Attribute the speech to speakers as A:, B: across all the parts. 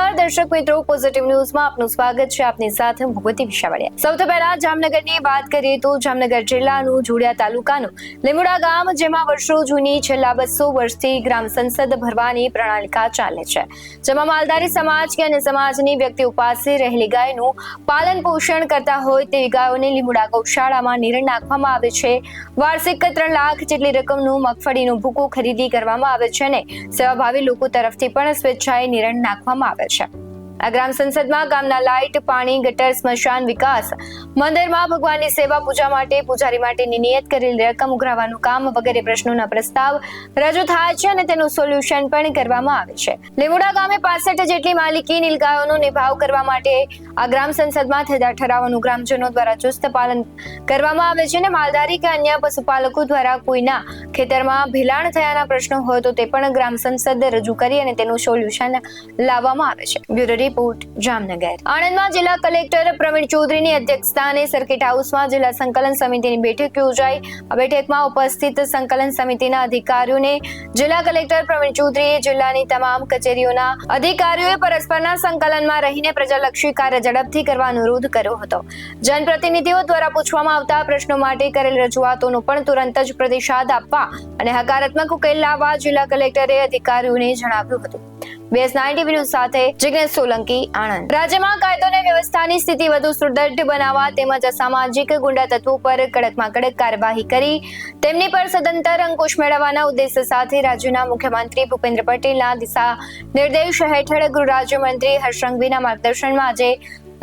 A: નમસ્કાર દર્શક મિત્રો, પોઝિટિવ ન્યૂઝમાં આપનું સ્વાગત છે. આપની સાથે હું ભગવતી વિશાવાડિયા. સૌથી પહેલા જામનગરની વાત કરીએ તો જામનગર જિલ્લાનું જોડિયા તાલુકાનું લીમડા ગામ, જેમાં વર્ષો જૂની છેલ્લા 200 વર્ષથી ગ્રામ સંસદ ભરવાની પ્રણાલિકા ચાલે છે, જેમાં માલધારી સમાજ કે અન્ય સમાજની વ્યક્તિઓ પાસે રહેલી ગાયનું પાલન પોષણ કરતા હોય તેવી ગાયોને લીમડા ગૌશાળામાં નિરણ નાખવામાં આવે છે. વાર્ષિક 3 લાખ જેટલી રકમનું મગફળીનું ભૂકો ખરીદી કરવામાં આવે છે અને સેવાભાવી લોકો તરફથી પણ સ્વેચ્છાએ નિરણ નાખવામાં આવે છે. આ ગ્રામ સંસદમાં ગામના લાઇટ, પાણી, ગટર, સ્મશાન, વિકાસ, મંદિરમાં ભગવાનની સેવા, પૂજા માટે પૂજારી માટેની નિયત કરેલી રકમ ઉઘરાવવાનું કામ વગેરે પ્રશ્નોના પ્રસ્તાવ રજૂ થાય છે અને તેનું સોલ્યુશન પણ કરવામાં આવે છે. લીમડા ગામે 65 જેટલી માલિકી નીલગાયોનો નિભાવ કરવા માટે આ ગ્રામ સંસદમાં થતા ઠરાવોનું ગ્રામજનો દ્વારા ચુસ્ત પાલન કરવામાં આવે છે અને માલધારી કે અન્ય પશુપાલકો દ્વારા કોઈના ખેતરમાં ભીલાણ થયાના પ્રશ્નો હોય તો તે પણ ગ્રામ સંસદ રજૂ કરી અને તેનું સોલ્યુશન લાવવામાં આવે છે. Bureau report, Jamnagar. આણંદમાં જિલ્લા કલેક્ટર પ્રવીણ ચૌધરીની અધ્યક્ષસ્થાને સર્કિટ હાઉસમાં જિલ્લા સંકલન સમિતિની બેઠક યોજાઈ. આ બેઠકમાં ઉપસ્થિત સંકલન સમિતિના અધિકારીઓને જિલ્લા કલેક્ટર પ્રવીણ ચૌધરીએ જિલ્લાની તમામ કચેરીઓના અધિકારીઓએ પરસ્પરના સંકલનમાં રહીને પ્રજાલક્ષી કાર્ય ઝડપથી કરવા અનુરોધ કર્યો હતો. જનપ્રતિનિધિઓ દ્વારા પૂછવામાં આવતા પ્રશ્નો માટે કરેલ રજૂઆતોનો પણ તુરંત જ પ્રતિસાદ આપવા અને હકારાત્મક ઉકેલ લાવવા જિલ્લા કલેક્ટરે અધિકારીઓને જણાવ્યું હતું. BS9 TV ન્યૂઝ સાથે જિગ્નેશ સોલંકી, આણંદ. રાજ્યમાં કાયદો અને વ્યવસ્થાની સ્થિતિ વધુ સુદૃઢ બનાવવા તેમજ અસામાજિક ગુંડા તત્વો પર કડકમાં કડક કાર્યવાહી કરી તેમની પર સદંતર અંકુશ મેળવવાના ઉદ્દેશ્ય સાથે રાજ્યના મુખ્યમંત્રી ભૂપેન્દ્ર પટેલના દિશા નિર્દેશ હેઠળ ગૃહ રાજ્યમંત્રી હર્ષ સંઘવીના માર્ગદર્શનમાં આજે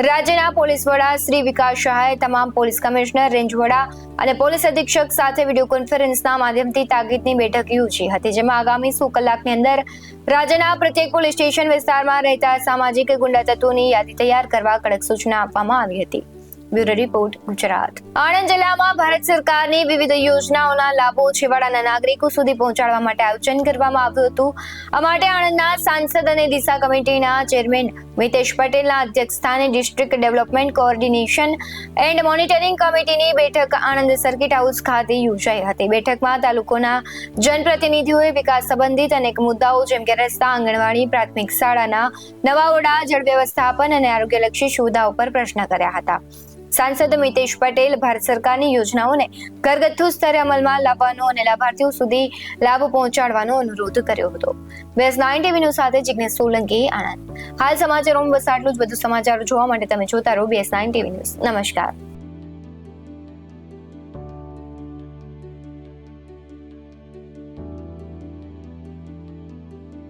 A: રાજ્યના પોલીસ વડા શ્રી વિકાસ સહાય, તમામ પોલીસ કમિશનર, રેન્જ વડા અને પોલીસ અધિક્ષક સાથે વિડીયો કોન્ફરન્સના માધ્યમથી તાકીદની બેઠક યોજી હતી, જેમાં આગામી 100 કલાકની અંદર રાજ્યના પ્રત્યેક પોલીસ સ્ટેશન વિસ્તારમાં રહેતા સામાજિક ગુંડા તત્વોની યાદી તૈયાર કરવા કડક સૂચના આપવામાં આવી હતી. Bureau report, Gujarat. આણંદ જિલ્લામાં ભારત સરકારની વિવિધ યોજનાઓના લાભો છેવાડાના નાગરિકો સુધી પહોંચાડવા માટે આયોજન કરવામાં આવ્યું હતું. આ માટે આણંદના સાંસદ અને દિશા કમિટીના ચેરમેન મિતેશ પટેલના અધ્યક્ષસ્થાને district development coordination and monitoring કમિટીની બેઠક આણંદ સર્કિટ હાઉસ ખાતે યોજાઈ હતી. બેઠકમાં તાલુકાના જનપ્રતિનિધિઓએ વિકાસ સંબંધિત અનેક મુદ્દાઓ જેમ કે રસ્તા, આંગણવાડી, પ્રાથમિક શાળાના નવા ઓરડા, જળ વ્યવસ્થાપન અને આરોગ્યલક્ષી સુવિધાઓ પર પ્રશ્ન કર્યા હતા. સાંસદ મિતેશ પટેલ ભારત સરકારની યોજનાઓને ઘરગથ્થુ સ્તરે અમલમાં લાવવાનો અને લાભાર્થીઓ સુધી લાભ પહોંચાડવાનો અનુરોધ કર્યો હતો. BS9 TV ન્યૂઝ સાથે જિગ્નેશ સોલંકી, આણંદ. હાલ સમાચારોમાં બસ આટલું જ. વધુ સમાચારો જોવા માટે તમે જોતા રહો BS9 TV ન્યૂઝ. નમસ્કાર.